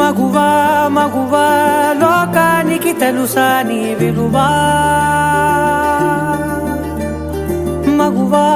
మగువా మగువా లోకానికి తెలుసా నీ విలువా, మగువా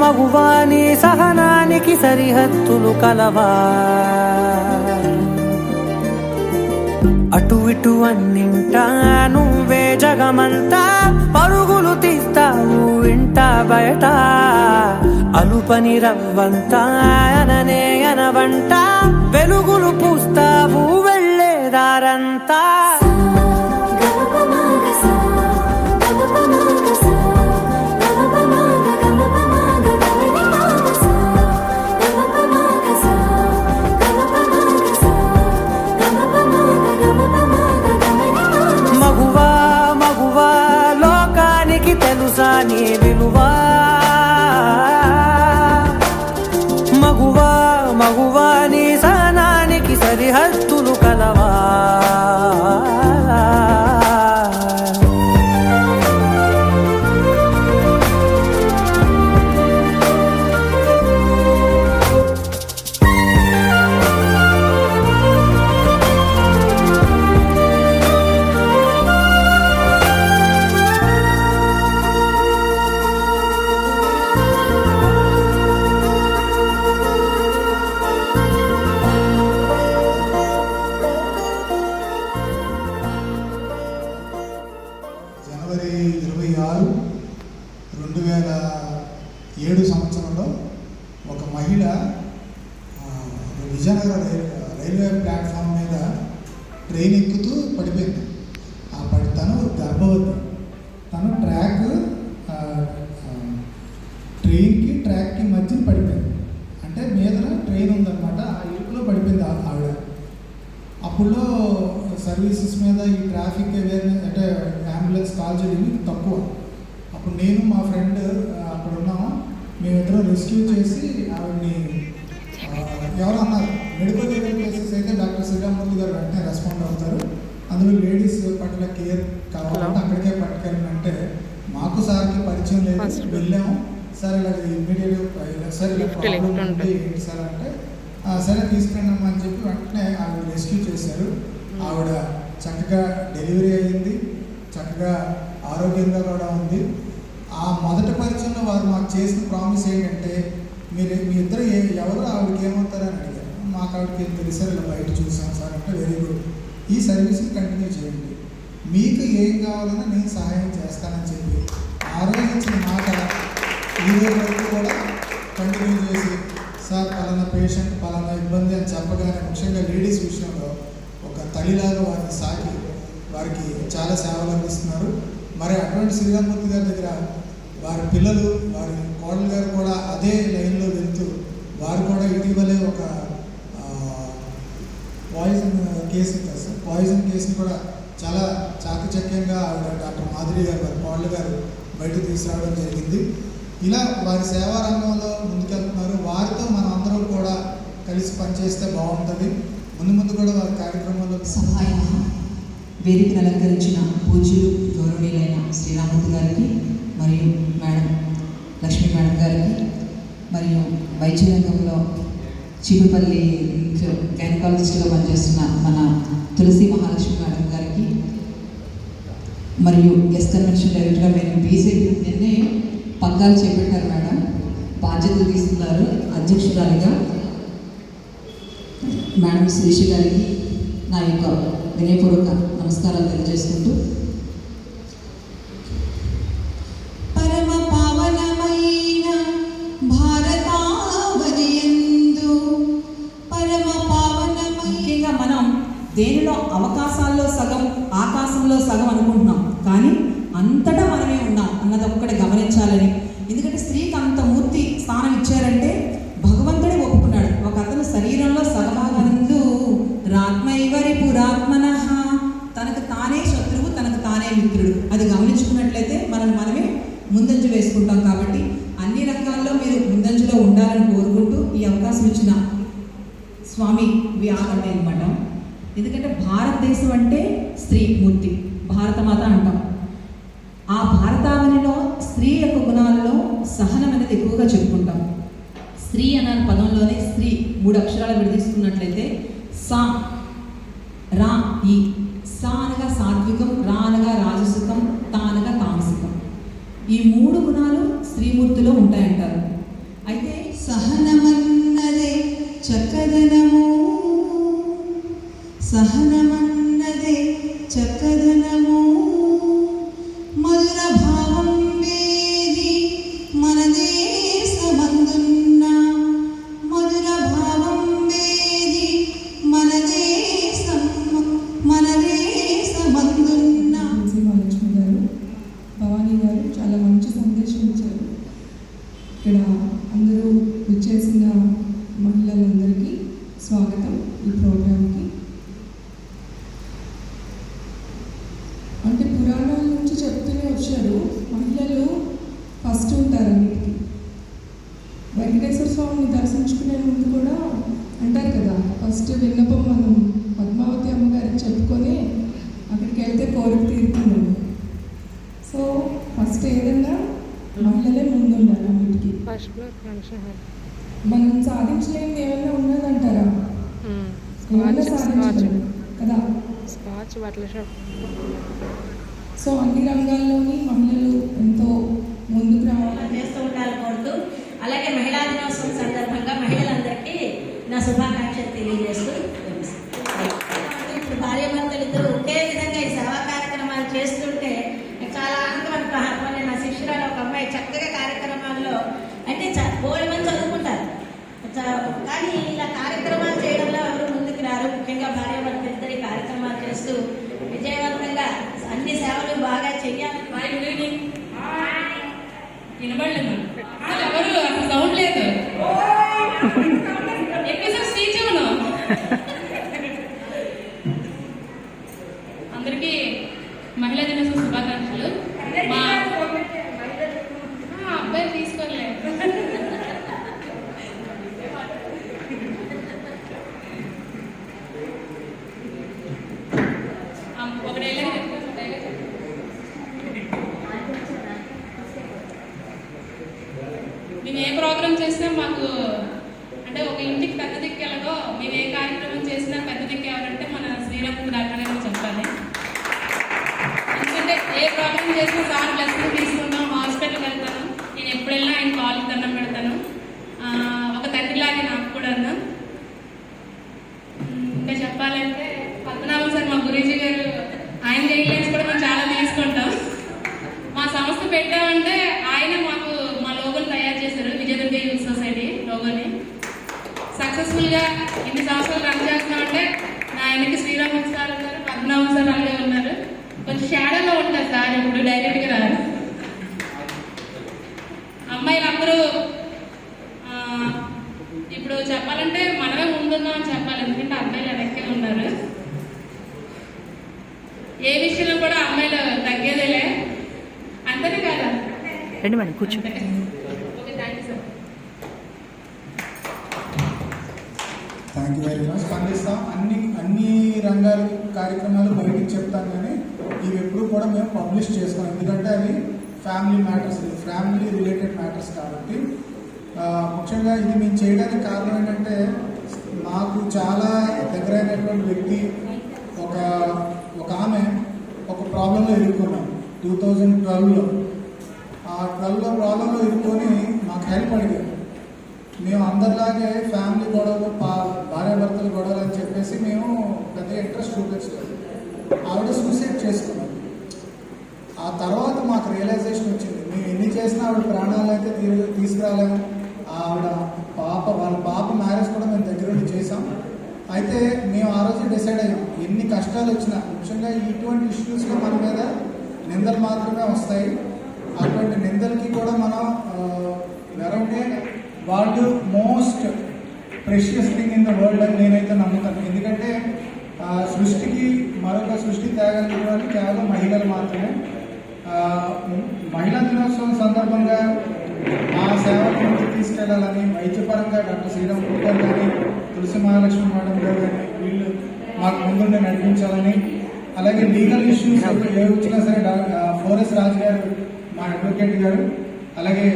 మగువా నీ సహనానికి సరిహద్దులు కలవా, అటు ఇటు అన్నింటా నువ్వే జగమంతా పరుగులు తీస్తావు ఇంట బయట, అలుపని రవ్వంతా అననే అనవంట వెలుగులు పూస్తావు వెళ్ళేదారంతా. మగువా మగువా లోకానికి తెలుసా నీ విలువా, మగువా మగువా నీ సహనానికి సరిహద్దులు కలవా. జనవరి 26, 2007 సంవత్సరంలో ఒక మహిళ విజయనగరం రైల్వే ప్లాట్ఫామ్ మీద ట్రైన్ ఎక్కుతూ పడిపోయింది. తను గర్భవతి. తను ట్రాక్కి మధ్యన పడిపోయింది. అంటే మీద ట్రైన్ ఉందన్నమాట, ఆ ఇరుకులో పడిపోయింది ఆవిడ. అప్పుడులో సర్వీసెస్ మీద ఈ ట్రాఫిక్ అవేర్నెస్ అంటే అంబులెన్స్ కాల్ చేయడం తక్కువ. అప్పుడు నేను మా ఫ్రెండ్ అక్కడ ఉన్నాము, మేమిద్దరం రెస్క్యూ చేసి ఆవిడని ఎవరు అన్నారు మెడికల్ లీగల్ కేసెస్ అయితే డాక్టర్ శ్రీరామూర్తి గారు వెంటనే రెస్పాండ్ అవుతారు. అందులో లేడీస్ పట్ల కేర్ కావాలంటే అక్కడికే పట్టుకెళ్ళమంటే మాకు సార్కి పరిచయం లేదు, వెళ్ళాము. సార్ ఇలా ఇమ్మీడియట్గా సార్ ఏంటి సార్ అంటే సరే తీసుకెళ్ళాము అని చెప్పి వెంటనే ఆవిడ రెస్క్యూ చేశారు. ఆవిడ చక్కగా డెలివరీ అయ్యింది, చక్కగా ఆరోగ్యంగా కూడా ఉంది. ఆ మొదటి పరిచయంలో వారు మాకు చేసిన ప్రామిస్ ఏంటంటే మీ ఇద్దరు ఎవరు ఆవిడకి ఏమవుతారని అడిగారు. మాకు ఆవిడకి ఏం తెలుసారు, ఇలా బయట చూసాం సార్ అంటే వెరీ గుడ్, ఈ సర్వీస్ని కంటిన్యూ చేయండి, మీకు ఏం కావాలన్నా నేను సహాయం చేస్తానని చెప్పి ఆ రోజు ఇచ్చిన మాట ఈ రోజు వరకు కూడా కంటిన్యూ చేసి సార్ పలానా పేషెంట్ పలానా ఇబ్బంది అని చెప్పగానే ముఖ్యంగా లేడీస్ విషయంలో ఒక తల్లిలాగా వారిని సాకి వారికి చాలా సేవలు అందిస్తున్నారు. మరి అటువంటి శ్రీరామూర్తి గారి దగ్గర వారి పిల్లలు వారి కోడలు గారు కూడా అదే లైన్లో వెళ్తూ వారు కూడా ఇటీవలే ఒక పాయిజన్ కేసుని కూడా చాలా చాకచక్యంగా ఆవిడ డాక్టర్ మాధురి గారు వారి కోడలు గారు బయటకు తీసుకురావడం జరిగింది. ఇలా వారి సేవా రంగంలో ముందుకెళ్తున్నారు. వారితో మనం అందరం కూడా కలిసి పనిచేస్తే బాగుంటుంది. ముందు కూడా వారి కార్యక్రమంలో సహాయ వేదికను అలంకరించిన పూజ్యులు గౌరవనీయులైన శ్రీరామూర్తి గారికి మరియు మేడం లక్ష్మీ మేడం గారికి మరియు వైద్య రంగంలో చీపుపల్లి గైనకాలజిస్ట్గా పనిచేస్తున్న మన తులసి మహాలక్ష్మి మేడం గారికి మరియు గెస్ట్ కన్వెన్షన్ డైరెక్టర్గా మేము బీజేపీ నిన్నే పగ్గాలు చేపట్టారు మేడం, బాధ్యతలు తీసుకున్నారు అధ్యక్షురాలిగా. మేడం శ్రీష గారికి నా యొక్క వినయపూర్వక నమస్కారాలు తెలియజేసుకుంటూ పరమ పావనమైన భారతావనియందు పరమ ముఖ్యంగా మనం దేనిలో అవకాశాల్లో సగం ఆకాశంలో సగం అనుకుంటున్నాం, కానీ అంతటా మనమే ఉన్నాం అన్నది ఒక్కటి గమనించాలని. ఎందుకంటే స్త్రీకి అంత మూర్తి స్థానం ఇచ్చారంటే భగవంతుడే ఒప్పుకున్నాడు. ఒక అతను శరీరంలో సగభాగందు రాత్మైవరి పురాత్మన, తనకు తానే శత్రువు తనకు తానే మిత్రుడు. అది గమనించుకున్నట్లయితే మనమే ముందంజ వేసుకుంటాం. కాబట్టి అన్ని రంగాల్లో మీరు ముందంజలో ఉండాలని కోరుకుంటూ ఈ అవకాశం ఇచ్చిన స్వామి ఇవి ఆగండి అనమాట. ఎందుకంటే భారతదేశం అంటే స్త్రీమూర్తి, భారతమాత అంటాం. ఆ భారతావనిలో స్త్రీ యొక్క గుణాలలో సహనం అనేది ఎక్కువగా చెప్పుకుంటాం. స్త్రీ అన్న పదంలోనే స్త్రీ 3 అక్షరాలు విడదీసుకున్నట్లయితే సా, రా, ఈ. సా అనగా సాత్వికం, రా అనగా రాజసికం, తా అనగా తామసికం. ఈ 3 గుణాలు స్త్రీమూర్తిలో ఉంటాయంటారు. అయితే సహనమన్నదే చక్కదనము, సహనమన్నదే చక్కదనము, మధుర భావం వేది మన దేశమందున్న, మధుర భావం వేది మన దేశమందున్న. మహాలక్ష్మి గారు, భవానీ గారు చాలా మంచి సందేశం ఇచ్చారు. ఇక్కడ అందరూ విచ్చేసిన మహిళలందరికీ స్వాగతం ఈ ప్రోగ్రాంకి. అంటే పురాణాల నుంచి చెప్తూనే వచ్చారు, మహిళలు ఫస్ట్ ఉంటారు అన్నిటికీ. వెంకటేశ్వర స్వామిని దర్శించుకునే ముందు కూడా అంటారు కదా, ఫస్ట్ విన్నపం మనం పద్మావతి అమ్మగారికి చెప్పుకొని అక్కడికి వెళ్తే కోరిక తీరుతున్నాం. సో ఫస్ట్ ఏదన్నా మహిళలే ముందుండాలి అన్నిటికీ. మనం సాధించలేని ఏమైనా ఉన్నదంటారా? ఏమైనా సాధించలేము కదా. సో అన్ని రంగాల్లోని మహిళలు ఎంతో ముందుకు రావాలి చేస్తూ ఉండాలని కోరుతూ, అలాగే మహిళా దినోత్సవం సందర్భంగా మహిళలందరికీ నా శుభాకాంక్షలు తెలియజేస్తూ, ఇప్పుడు భార్యాభర్తలు ఇద్దరు ఒకే విధంగా ఈ సేవా కార్యక్రమాలు చేస్తుంటే చాలా ఆనందపడుతున్నాను. నా శిష్యురాలు ఒక అమ్మాయి చక్కగా కార్యక్రమాల్లో అంటే బోల్డ్ మంది చదువుకుంటారు, కానీ ఇలా కార్యక్రమాలు చేయడంలో ఎవరు ముందుకు రారు. ముఖ్యంగా భార్యాభర్తలు ఇద్దరు కార్యక్రమాలు చేస్తూ విజయవంతంగా అన్ని సేవలు బాగా చెయ్యాలి. వినబడలేదు, ఎవరు అసలు సౌండ్ లేదు, ఎక్కువసేపు స్పీచ్ ఇవ్వను. అందరికీ మహిళా దినోత్సవ శుభాకాంక్షలు. మా అబ్బాయి తీసుకోలేదు. ఒక డైలాగ్ మేము ఏ ప్రోగ్రామ్ చేసినా మాకు అంటే ఒక ఇంటికి పెద్ద దిక్కు ఎలాగో మేము ఏ కార్యక్రమం చేసినా పెద్ద దిక్కు ఎవరంటే మన శ్రీరాముడు దాకానే చెప్పాలి. ఎందుకంటే ఏ ప్రోగ్రామ్ చేసినా సార్ బ్లెస్సింగ్ తీసుకుంటాం, హాస్పిటల్కి వెళ్తాను, నేను ఎప్పుడు వెళ్ళినా ఆయన కాల్కి దండం పెడతాను. ఒక తండ్రిలాగే నాకు కూడా అన్నా. ఇంకా చెప్పాలంటే పద్మనాభం సార్ మా గురూజీ గారు, ఆయన గైడ్లైన్స్ కూడా మేము చాలా తీసుకుంటాం. మా సంస్థ పెట్టామంటే ఆయన మాకు మా లోగోని తయారు చేశారు, విజయదుర్గ యూత్ సొసైటీ లోగోని. సక్సెస్ఫుల్గా ఇన్ని సంవత్సరాలు రన్ చేస్తున్నామంటే నా ఆయనకి శ్రీరాముడు సార్ ఉన్నారు, పద్మనాభం సార్ అలాగే ఉన్నారు. కొంచెం షాడోలో ఉంటారు సార్, ఇప్పుడు డైరెక్ట్గా రారు. అమ్మాయిలందరూ ఇప్పుడు చెప్పాలంటే మనమే ముందున్నాం అని చెప్పాలి, ఎందుకంటే అబ్బాయిలు వెనక్కే ఉన్నారు. ఏ విషయంలో కూడా అమ్మాయిలు తగ్గేదేలే, అంతనే కాదా? రండి మేడం కూర్చో. Okay, thank you sir. Thank you very much. స్పందిస్తాం. అన్ని రంగాల కార్యక్రమాలు బయటికి చెప్తాం, కానీ ఇవి ఎప్పుడు కూడా మేము పబ్లిష్ చేసుకోం, ఎందుకంటే అవి family matters, family related matters కాబట్టి. ముఖ్యంగా ఇది మేము చేయడానికి కారణం ఏంటంటే, నాకు చాలా దగ్గరైనటువంటి వ్యక్తి ఒక ఆమె ఒక ప్రాబ్లంలో ఇరుక్కున్నాం 2012లో. ఆ 12లో ప్రాబ్లంలో ఇరుక్కొని మాకు హెల్ప్ అడిగారు. మేము అందరిలాగే ఫ్యామిలీ గొడవలు, భార్యాభర్తలు గొడవలు అని చెప్పేసి మేము పెద్ద ఇంట్రెస్ట్ చూపించలేదు. ఆవిడ సూసైడ్ చేసుకున్నాం. ఆ తర్వాత మాకు రియలైజేషన్ వచ్చింది, మేము ఎన్ని చేసినా ఆవిడ ప్రాణాలు అయితే తీసుకురాలేము. ఆవిడ వాళ్ళ పాప మ్యారేజ్ కూడా మేము దగ్గరుండి చేసాం. అయితే మేము ఆ రోజు డిసైడ్ అయ్యాం, ఎన్ని కష్టాలు వచ్చినా, ముఖ్యంగా ఇటువంటి ఇష్యూస్లో మన మీద నిందలు మాత్రమే వస్తాయి. అటువంటి నిందలకి కూడా మనం వెరంటే వాళ్ళు most precious thing in the world అని నేనైతే నమ్ముతాను. ఎందుకంటే సృష్టికి మరొక సృష్టి తేగలిగినటువంటి కేవలం మహిళలు మాత్రమే. మహిళా దినోత్సవం సందర్భంగా ఆ సేవల నుంచి తీసుకెళ్లాలని వైద్యపరంగా డాక్టర్ శ్రీరామ్ గారు కానీ, తులసి మహాలక్ష్మి మేడం గారు కానీ వీళ్ళు మాకు ముందుండి నడిపించాలని, అలాగే లీగల్ ఇష్యూస్ ఏ వచ్చినా సరే ఫోరెస్ రాజు గారు మా అడ్వకేట్ గారు, అలాగే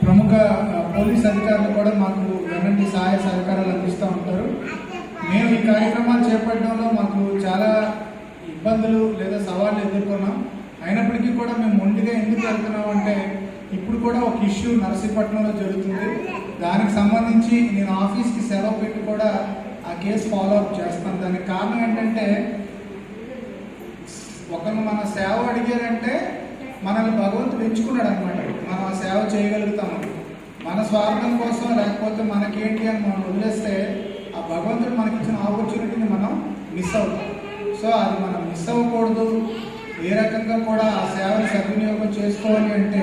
ప్రముఖ పోలీస్ అధికారులు కూడా మాకు ఎలాంటి సహాయ సహకారాలు అందిస్తూ ఉంటారు. మేము ఈ కార్యక్రమాలు చేపట్టడంలో మాకు చాలా ఇబ్బందులు లేదా సవాళ్ళు ఎదుర్కొన్నాం. అయినప్పటికీ కూడా మేము మొండిగా ఎందుకు వెళ్తున్నాం అంటే, ఇప్పుడు కూడా ఒక ఇష్యూ నర్సీపట్నంలో జరుగుతుంది. దానికి సంబంధించి నేను ఆఫీస్కి సెలవు పెట్టి కూడా ఆ కేసు ఫాలో అప్ చేస్తాను. దానికి కారణం ఏంటంటే, ఒకరిని మన సేవ అడిగారంటే మనల్ని భగవంతుడు ఎంచుకున్నాడు అనమాట. మనం ఆ సేవ చేయగలుగుతాము. మన స్వార్థం కోసం లేకపోతే మనకేంటి అని మనం వదిలేస్తే ఆ భగవంతుడు మనకి ఇచ్చిన ఆపర్చునిటీని మనం మిస్ అవుతాం. సో అది మనం మిస్ అవ్వకూడదు. ఏ రకంగా కూడా ఆ సేవను సద్వినియోగం చేసుకోవాలి అంటే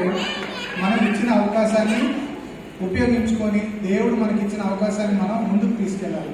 మనం ఇచ్చిన అవకాశాన్ని ఉపయోగించుకొని దేవుడు మనకి ఇచ్చిన అవకాశాన్ని మనం ముందుకు తీసుకెళ్ళాలి.